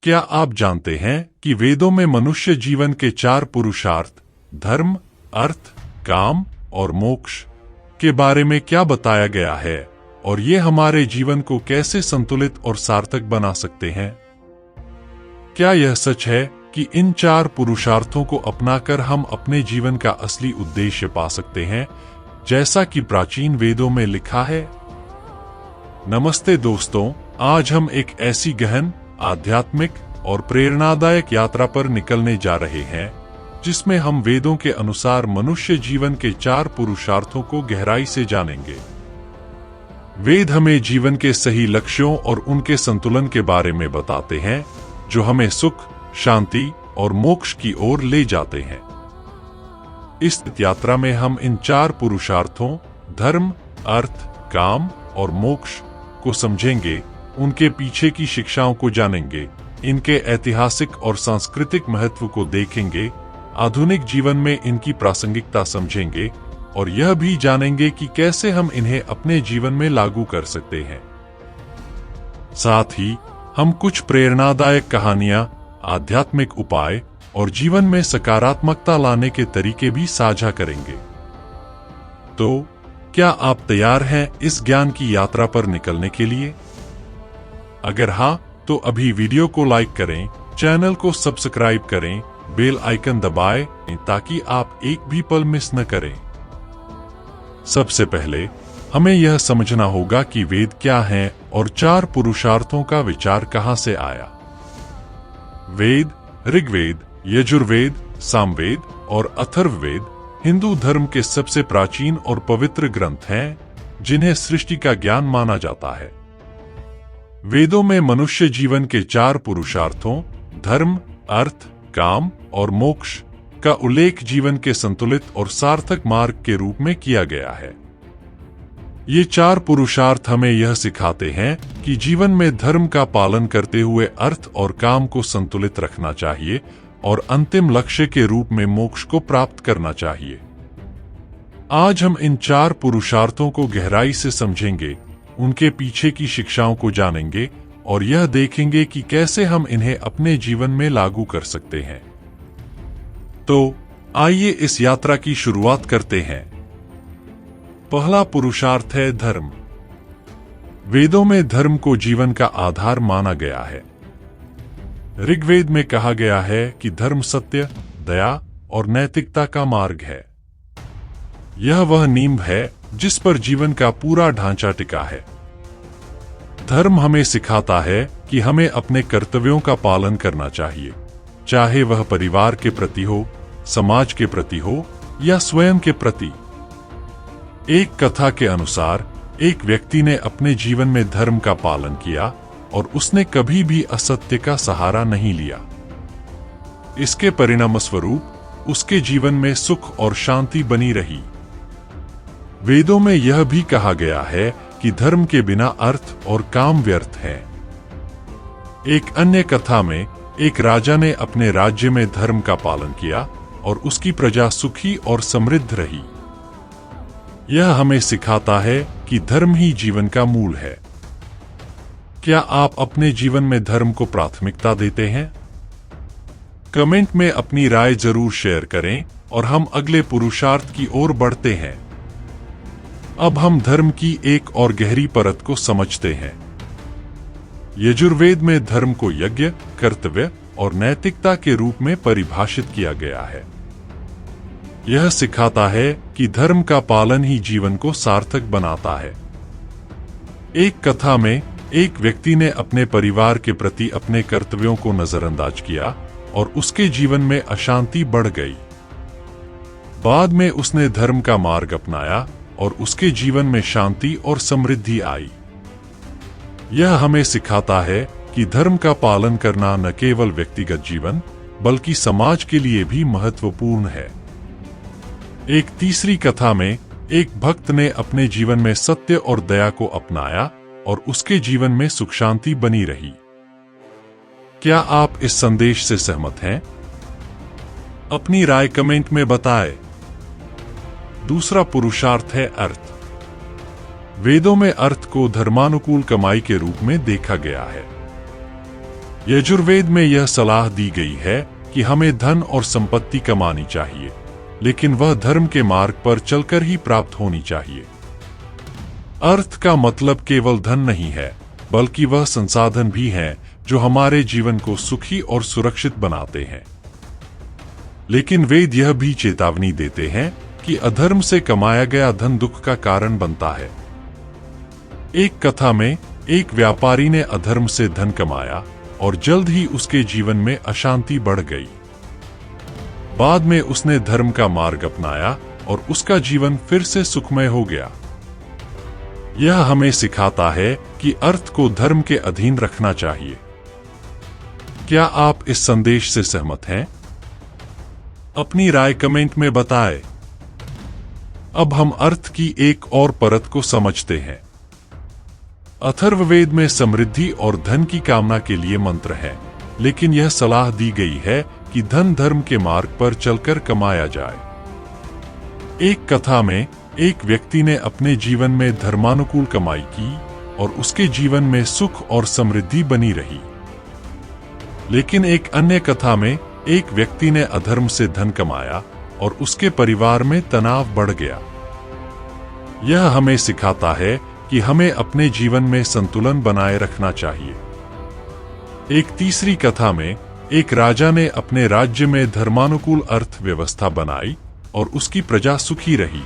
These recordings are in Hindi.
क्या आप जानते हैं कि वेदों में मनुष्य जीवन के 4 पुरुषार्थ धर्म, अर्थ, काम और मोक्ष के बारे में क्या बताया गया है और ये हमारे जीवन को कैसे संतुलित और सार्थक बना सकते हैं? क्या यह सच है कि इन 4 पुरुषार्थों को अपनाकर हम अपने जीवन का असली उद्देश्य पा सकते हैं, जैसा कि प्राचीन वेदों में लिखा है? नमस्ते दोस्तों, आज हम एक ऐसी गहन, आध्यात्मिक और प्रेरणादायक यात्रा पर निकलने जा रहे हैं जिसमें हम वेदों के अनुसार मनुष्य जीवन के 4 पुरुषार्थों को गहराई से जानेंगे। वेद हमें जीवन के सही लक्ष्यों और उनके संतुलन के बारे में बताते हैं जो हमें सुख, शांति और मोक्ष की ओर ले जाते हैं। इस यात्रा में हम इन 4 पुरुषार्थों धर्म, अर्थ, काम और मोक्ष को समझेंगे, उनके पीछे की शिक्षाओं को जानेंगे, इनके ऐतिहासिक और सांस्कृतिक महत्व को देखेंगे, आधुनिक जीवन में इनकी प्रासंगिकता समझेंगे और यह भी जानेंगे कि कैसे हम इन्हें अपने जीवन में लागू कर सकते हैं। साथ ही हम कुछ प्रेरणादायक कहानियां, आध्यात्मिक उपाय और जीवन में सकारात्मकता लाने के तरीके भी साझा करेंगे। तो क्या आप तैयार हैं इस ज्ञान की यात्रा पर निकलने के लिए? अगर हाँ, तो अभी वीडियो को लाइक करें, चैनल को सब्सक्राइब करें, बेल आइकन दबाएं ताकि आप एक भी पल मिस न करें। सबसे पहले हमें यह समझना होगा कि वेद क्या हैं और 4 पुरुषार्थों का विचार कहां से आया। वेद, ऋग्वेद, यजुर्वेद, सामवेद और अथर्ववेद हिंदू धर्म के सबसे प्राचीन और पवित्र ग्रंथ हैं, जिन्हें सृष्टि का ज्ञान माना जाता है। वेदों में मनुष्य जीवन के 4 पुरुषार्थों धर्म, अर्थ, काम और मोक्ष का उल्लेख जीवन के संतुलित और सार्थक मार्ग के रूप में किया गया है। ये 4 पुरुषार्थ हमें यह सिखाते हैं कि जीवन में धर्म का पालन करते हुए अर्थ और काम को संतुलित रखना चाहिए और अंतिम लक्ष्य के रूप में मोक्ष को प्राप्त करना चाहिए। आज हम इन 4 पुरुषार्थों को गहराई से समझेंगे, उनके पीछे की शिक्षाओं को जानेंगे और यह देखेंगे कि कैसे हम इन्हें अपने जीवन में लागू कर सकते हैं। तो आइए इस यात्रा की शुरुआत करते हैं। पहला पुरुषार्थ है धर्म। वेदों में धर्म को जीवन का आधार माना गया है। ऋग्वेद में कहा गया है कि धर्म सत्य, दया और नैतिकता का मार्ग है। यह वह नींव है जिस पर जीवन का पूरा ढांचा टिका है। धर्म हमें सिखाता है कि हमें अपने कर्तव्यों का पालन करना चाहिए, चाहे वह परिवार के प्रति हो, समाज के प्रति हो या स्वयं के प्रति। एक कथा के अनुसार एक व्यक्ति ने अपने जीवन में धर्म का पालन किया और उसने कभी भी असत्य का सहारा नहीं लिया। इसके परिणामस्वरूप उसके जीवन में सुख और शांति बनी रही। वेदों में यह भी कहा गया है कि धर्म के बिना अर्थ और काम व्यर्थ हैं। एक अन्य कथा में एक राजा ने अपने राज्य में धर्म का पालन किया और उसकी प्रजा सुखी और समृद्ध रही। यह हमें सिखाता है कि धर्म ही जीवन का मूल है। क्या आप अपने जीवन में धर्म को प्राथमिकता देते हैं? कमेंट में अपनी राय जरूर शेयर करें और हम अगले पुरुषार्थ की ओर बढ़ते हैं। अब हम धर्म की एक और गहरी परत को समझते हैं। यजुर्वेद में धर्म को यज्ञ, कर्तव्य और नैतिकता के रूप में परिभाषित किया गया है। यह सिखाता है कि धर्म का पालन ही जीवन को सार्थक बनाता है। एक कथा में एक व्यक्ति ने अपने परिवार के प्रति अपने कर्तव्यों को नजरअंदाज किया और उसके जीवन में अशांति बढ़ गई। बाद में उसने धर्म का मार्ग अपनाया और उसके जीवन में शांति और समृद्धि आई। यह हमें सिखाता है कि धर्म का पालन करना न केवल व्यक्तिगत जीवन बल्कि समाज के लिए भी महत्वपूर्ण है। एक तीसरी कथा में एक भक्त ने अपने जीवन में सत्य और दया को अपनाया और उसके जीवन में सुख शांति बनी रही। क्या आप इस संदेश से सहमत हैं? अपनी राय कमेंट में बताएं। दूसरा पुरुषार्थ है अर्थ। वेदों में अर्थ को धर्मानुकूल कमाई के रूप में देखा गया है। यजुर्वेद में यह सलाह दी गई है कि हमें धन और संपत्ति कमानी चाहिए, लेकिन वह धर्म के मार्ग पर चलकर ही प्राप्त होनी चाहिए। अर्थ का मतलब केवल धन नहीं है, बल्कि वह संसाधन भी हैं जो हमारे जीवन को सुखी और सुरक्षित बनाते हैं। लेकिन वेद यह भी चेतावनी देते हैं कि अधर्म से कमाया गया धन दुख का कारण बनता है। एक कथा में एक व्यापारी ने अधर्म से धन कमाया और जल्द ही उसके जीवन में अशांति बढ़ गई। बाद में उसने धर्म का मार्ग अपनाया और उसका जीवन फिर से सुखमय हो गया। यह हमें सिखाता है कि अर्थ को धर्म के अधीन रखना चाहिए। क्या आप इस संदेश से सहमत हैं? अपनी राय कमेंट में बताएं। अब हम अर्थ की एक और परत को समझते हैं। अथर्ववेद में समृद्धि और धन की कामना के लिए मंत्र है, लेकिन यह सलाह दी गई है कि धन धर्म के मार्ग पर चलकर कमाया जाए। एक कथा में एक व्यक्ति ने अपने जीवन में धर्मानुकूल कमाई की और उसके जीवन में सुख और समृद्धि बनी रही। लेकिन एक अन्य कथा में एक व्यक्ति ने अधर्म से धन कमाया और उसके परिवार में तनाव बढ़ गया। यह हमें सिखाता है कि हमें अपने जीवन में संतुलन बनाए रखना चाहिए। एक तीसरी कथा में एक राजा ने अपने राज्य में धर्मानुकूल अर्थव्यवस्था बनाई और उसकी प्रजा सुखी रही।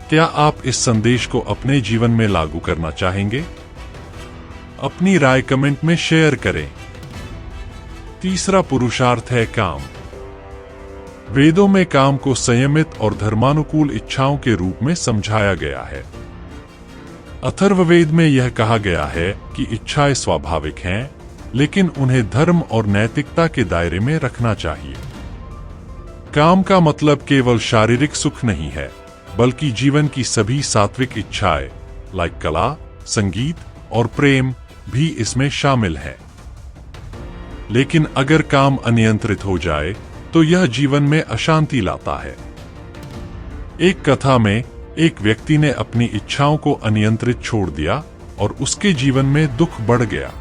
क्या आप इस संदेश को अपने जीवन में लागू करना चाहेंगे? अपनी राय कमेंट में शेयर करें। तीसरा पुरुषार्थ है काम। वेदों में काम को संयमित और धर्मानुकूल इच्छाओं के रूप में समझाया गया है। अथर्ववेद में यह कहा गया है कि इच्छाएं स्वाभाविक हैं, लेकिन उन्हें धर्म और नैतिकता के दायरे में रखना चाहिए। काम का मतलब केवल शारीरिक सुख नहीं है, बल्कि जीवन की सभी सात्विक इच्छाएं, लाइक कला, संगीत और प्रेम भी इसमें शामिल है। लेकिन अगर काम अनियंत्रित हो जाए तो यह जीवन में अशांति लाता है। एक कथा में एक व्यक्ति ने अपनी इच्छाओं को अनियंत्रित छोड़ दिया और उसके जीवन में दुख बढ़ गया।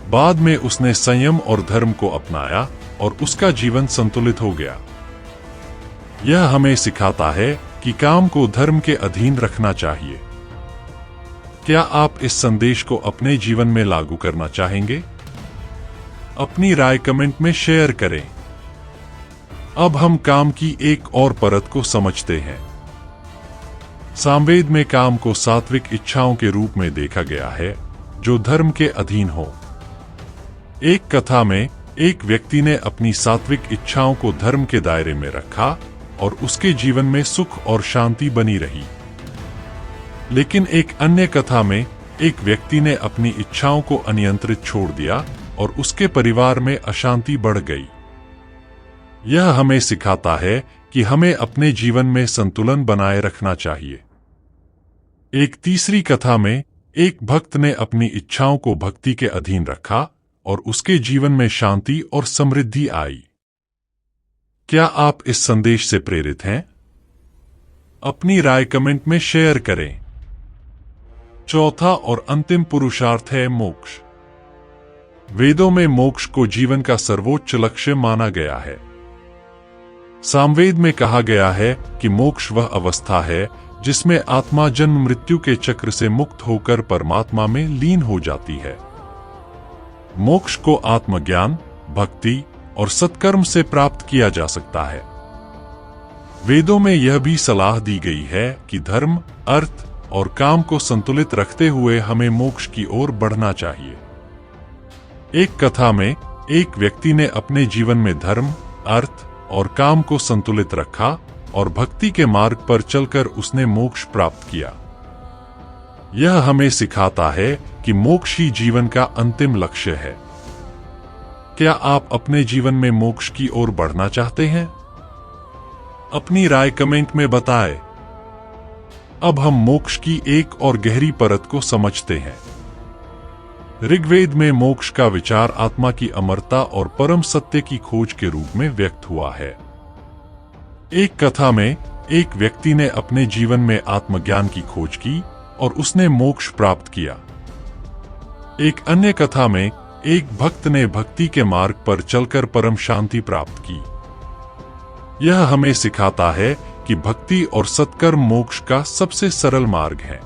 बाद में उसने संयम और धर्म को अपनाया और उसका जीवन संतुलित हो गया। यह हमें सिखाता है कि काम को धर्म के अधीन रखना चाहिए। क्या आप इस संदेश को अपने जीवन में लागू करना चाहेंगे? अपनी राय कमेंट में शेयर करें। अब हम काम की एक और परत को समझते हैं। सामवेद में काम को सात्विक इच्छाओं के रूप में देखा गया है, जो धर्म के अधीन हो। एक कथा में एक व्यक्ति ने अपनी सात्विक इच्छाओं को धर्म के दायरे में रखा और उसके जीवन में सुख और शांति बनी रही। लेकिन एक अन्य कथा में एक व्यक्ति ने अपनी इच्छाओं को अनियंत्रित छोड़ दिया और उसके परिवार में अशांति बढ़ गई। यह हमें सिखाता है कि हमें अपने जीवन में संतुलन बनाए रखना चाहिए। एक तीसरी कथा में एक भक्त ने अपनी इच्छाओं को भक्ति के अधीन रखा और उसके जीवन में शांति और समृद्धि आई। क्या आप इस संदेश से प्रेरित हैं? अपनी राय कमेंट में शेयर करें। चौथा और अंतिम पुरुषार्थ है मोक्ष। वेदों में मोक्ष को जीवन का सर्वोच्च लक्ष्य माना गया है। सामवेद में कहा गया है कि मोक्ष वह अवस्था है जिसमें आत्मा जन्म मृत्यु के चक्र से मुक्त होकर परमात्मा में लीन हो जाती है। मोक्ष को आत्मज्ञान, भक्ति और सत्कर्म से प्राप्त किया जा सकता है। वेदों में यह भी सलाह दी गई है कि धर्म, अर्थ और काम को संतुलित रखते हुए हमें मोक्ष की ओर बढ़ना चाहिए। एक कथा में एक व्यक्ति ने अपने जीवन में धर्म, अर्थ और काम को संतुलित रखा और भक्ति के मार्ग पर चलकर उसने मोक्ष प्राप्त किया। यह हमें सिखाता है कि मोक्ष ही जीवन का अंतिम लक्ष्य है। क्या आप अपने जीवन में मोक्ष की ओर बढ़ना चाहते हैं? अपनी राय कमेंट में बताएं। अब हम मोक्ष की एक और गहरी परत को समझते हैं। ऋग्वेद में मोक्ष का विचार आत्मा की अमरता और परम सत्य की खोज के रूप में व्यक्त हुआ है। एक कथा में एक व्यक्ति ने अपने जीवन में आत्मज्ञान की खोज की और उसने मोक्ष प्राप्त किया। एक अन्य कथा में एक भक्त ने भक्ति के मार्ग पर चलकर परम शांति प्राप्त की। यह हमें सिखाता है कि भक्ति और सत्कर्म मोक्ष का सबसे सरल मार्ग है।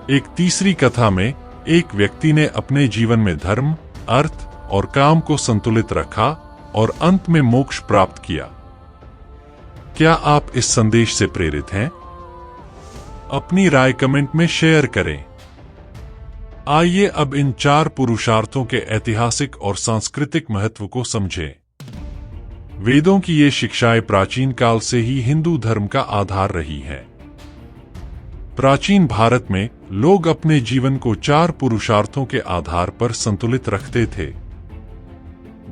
एक तीसरी कथा में एक व्यक्ति ने अपने जीवन में धर्म, अर्थ और काम को संतुलित रखा और अंत में मोक्ष प्राप्त किया। क्या आप इस संदेश से प्रेरित हैं? अपनी राय कमेंट में शेयर करें। आइए अब इन 4 पुरुषार्थों के ऐतिहासिक और सांस्कृतिक महत्व को समझें। वेदों की ये शिक्षाएं प्राचीन काल से ही हिंदू धर्म का आधार रही हैं। प्राचीन भारत में लोग अपने जीवन को 4 पुरुषार्थों के आधार पर संतुलित रखते थे।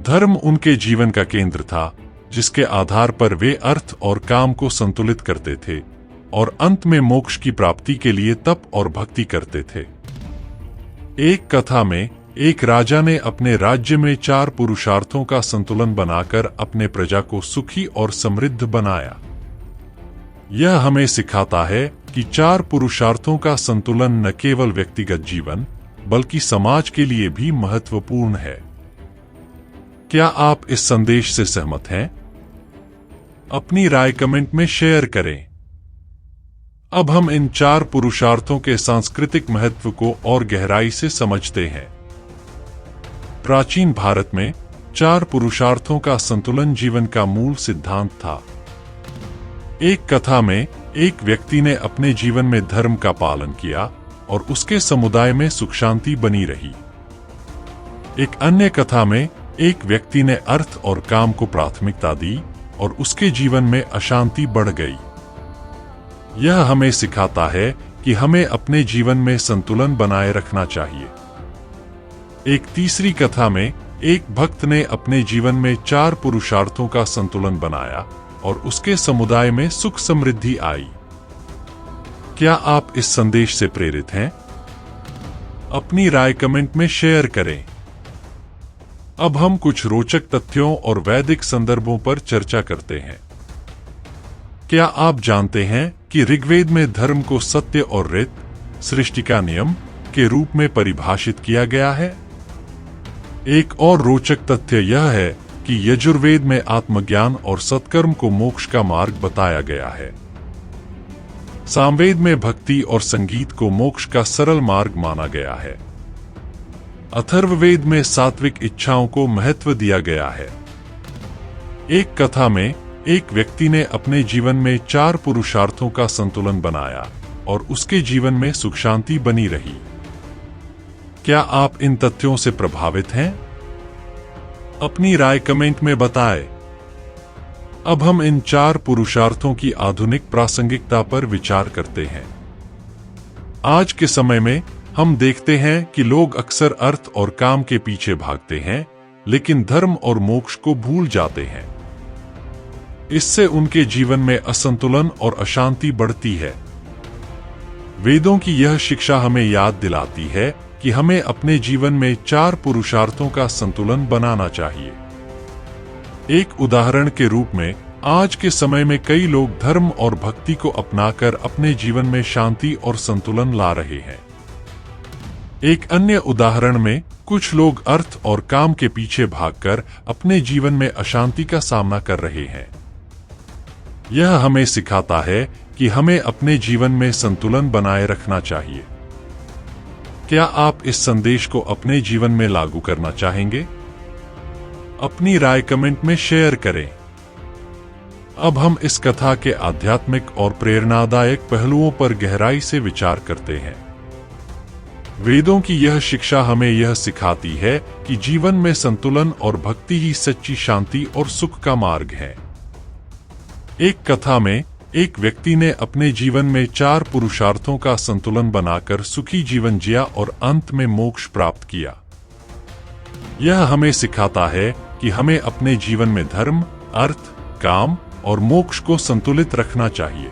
धर्म उनके जीवन का केंद्र था, जिसके आधार पर वे अर्थ और काम को संतुलित करते थे और अंत में मोक्ष की प्राप्ति के लिए तप और भक्ति करते थे। एक कथा में एक राजा ने अपने राज्य में 4 पुरुषार्थों का संतुलन बनाकर अपने प्रजा को सुखी और समृद्ध बनाया। यह हमें सिखाता है कि 4 पुरुषार्थों का संतुलन न केवल व्यक्तिगत जीवन बल्कि समाज के लिए भी महत्वपूर्ण है। क्या आप इस संदेश से सहमत हैं? अपनी राय कमेंट में शेयर करें। अब हम इन 4 पुरुषार्थों के सांस्कृतिक महत्व को और गहराई से समझते हैं। प्राचीन भारत में 4 पुरुषार्थों का संतुलन जीवन का मूल सिद्धांत था। एक कथा में एक व्यक्ति ने अपने जीवन में धर्म का पालन किया और उसके समुदाय में सुख शांति बनी रही। एक अन्य कथा में एक व्यक्ति ने अर्थ और काम को प्राथमिकता दी और उसके जीवन में अशांति बढ़ गई। यह हमें सिखाता है कि हमें अपने जीवन में संतुलन बनाए रखना चाहिए। एक तीसरी कथा में एक भक्त ने अपने जीवन में 4 पुरुषार्थों का संतुलन बनाया और उसके समुदाय में सुख समृद्धि आई। क्या आप इस संदेश से प्रेरित हैं? अपनी राय कमेंट में शेयर करें। अब हम कुछ रोचक तथ्यों और वैदिक संदर्भों पर चर्चा करते हैं। क्या आप जानते हैं कि ऋग्वेद में धर्म को सत्य और ऋत, सृष्टि का नियम के रूप में परिभाषित किया गया है? एक और रोचक तथ्य यह है कि यजुर्वेद में आत्मज्ञान और सत्कर्म को मोक्ष का मार्ग बताया गया है। सामवेद में भक्ति और संगीत को मोक्ष का सरल मार्ग माना गया है। अथर्ववेद में सात्विक इच्छाओं को महत्व दिया गया है। एक कथा में एक व्यक्ति ने अपने जीवन में 4 पुरुषार्थों का संतुलन बनाया और उसके जीवन में सुख शांति बनी रही। क्या आप इन तथ्यों से प्रभावित हैं? अपनी राय कमेंट में बताएं। अब हम इन 4 पुरुषार्थों की आधुनिक प्रासंगिकता पर विचार करते हैं। आज के समय में हम देखते हैं कि लोग अक्सर अर्थ और काम के पीछे भागते हैं, लेकिन धर्म और मोक्ष को भूल जाते हैं। इससे उनके जीवन में असंतुलन और अशांति बढ़ती है। वेदों की यह शिक्षा हमें याद दिलाती है कि हमें अपने जीवन में 4 पुरुषार्थों का संतुलन बनाना चाहिए। एक उदाहरण के रूप में आज के समय में कई लोग धर्म और भक्ति को अपनाकर अपने जीवन में शांति और संतुलन ला रहे हैं। एक अन्य उदाहरण में कुछ लोग अर्थ और काम के पीछे भागकर अपने जीवन में अशांति का सामना कर रहे हैं। यह हमें सिखाता है कि हमें अपने जीवन में संतुलन बनाए रखना चाहिए। क्या आप इस संदेश को अपने जीवन में लागू करना चाहेंगे? अपनी राय कमेंट में शेयर करें। अब हम इस कथा के आध्यात्मिक और प्रेरणादायक पहलुओं पर गहराई से विचार करते हैं। वेदों की यह शिक्षा हमें यह सिखाती है कि जीवन में संतुलन और भक्ति ही सच्ची शांति और सुख का मार्ग है। एक कथा में एक व्यक्ति ने अपने जीवन में 4 पुरुषार्थों का संतुलन बनाकर सुखी जीवन जिया और अंत में मोक्ष प्राप्त किया। यह हमें सिखाता है कि हमें अपने जीवन में धर्म, अर्थ, काम और मोक्ष को संतुलित रखना चाहिए।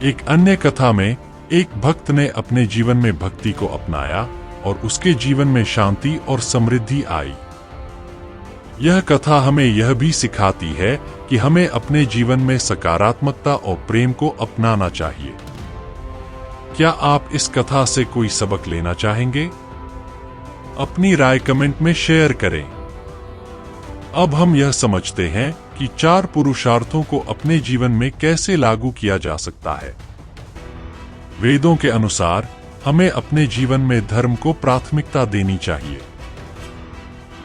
एक अन्य कथा में एक भक्त ने अपने जीवन में भक्ति को अपनाया और उसके जीवन में शांति और समृद्धि आई। यह कथा हमें यह भी सिखाती है कि हमें अपने जीवन में सकारात्मकता और प्रेम को अपनाना चाहिए। क्या आप इस कथा से कोई सबक लेना चाहेंगे? अपनी राय कमेंट में शेयर करें। अब हम यह समझते हैं कि 4 पुरुषार्थों को अपने जीवन में कैसे लागू किया जा सकता है। वेदों के अनुसार हमें अपने जीवन में धर्म को प्राथमिकता देनी चाहिए।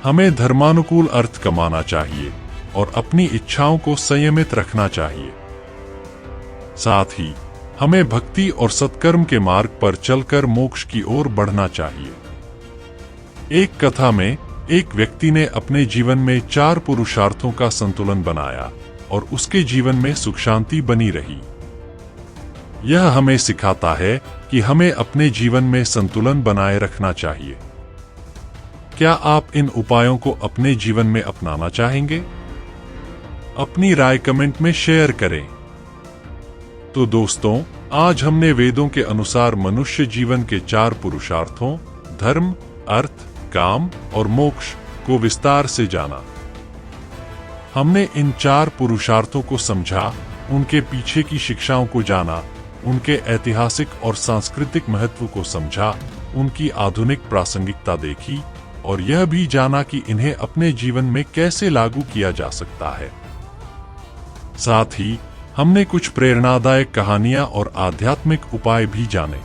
हमें धर्मानुकूल अर्थ कमाना चाहिए और अपनी इच्छाओं को संयमित रखना चाहिए। साथ ही हमें भक्ति और सत्कर्म के मार्ग पर चलकर मोक्ष की ओर बढ़ना चाहिए। एक कथा में एक व्यक्ति ने अपने जीवन में 4 पुरुषार्थों का संतुलन बनाया और उसके जीवन में सुख शांति बनी रही। यह हमें सिखाता है कि हमें अपने जीवन में संतुलन बनाए रखना चाहिए। क्या आप इन उपायों को अपने जीवन में अपनाना चाहेंगे? अपनी राय कमेंट में शेयर करें। तो दोस्तों, आज हमने वेदों के अनुसार मनुष्य जीवन के 4 पुरुषार्थों धर्म, अर्थ, काम और मोक्ष को विस्तार से जाना। हमने इन 4 पुरुषार्थों को समझा, उनके पीछे की शिक्षाओं को जाना, उनके ऐतिहासिक और सांस्कृतिक महत्व को समझा, उनकी आधुनिक प्रासंगिकता देखी और यह भी जाना कि इन्हें अपने जीवन में कैसे लागू किया जा सकता है। साथ ही हमने कुछ प्रेरणादायक कहानियां और आध्यात्मिक उपाय भी जाने।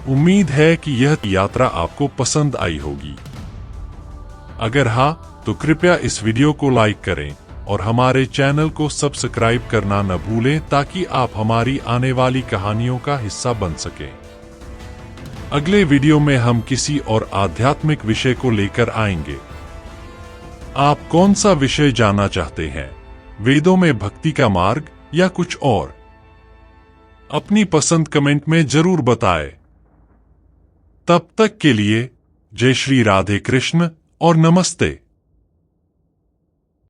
उम्मीद है कि यह यात्रा आपको पसंद आई होगी। अगर हाँ, तो कृपया इस वीडियो को लाइक करें और हमारे चैनल को सब्सक्राइब करना न भूलें ताकि आप हमारी आने वाली कहानियों का हिस्सा बन सकें। अगले वीडियो में हम किसी और आध्यात्मिक विषय को लेकर आएंगे। आप कौन सा विषय जानना चाहते हैं? वेदों में भक्ति का मार्ग या कुछ और? अपनी पसंद कमेंट में जरूर बताएं। तब तक के लिए जय श्री राधे कृष्ण और नमस्ते।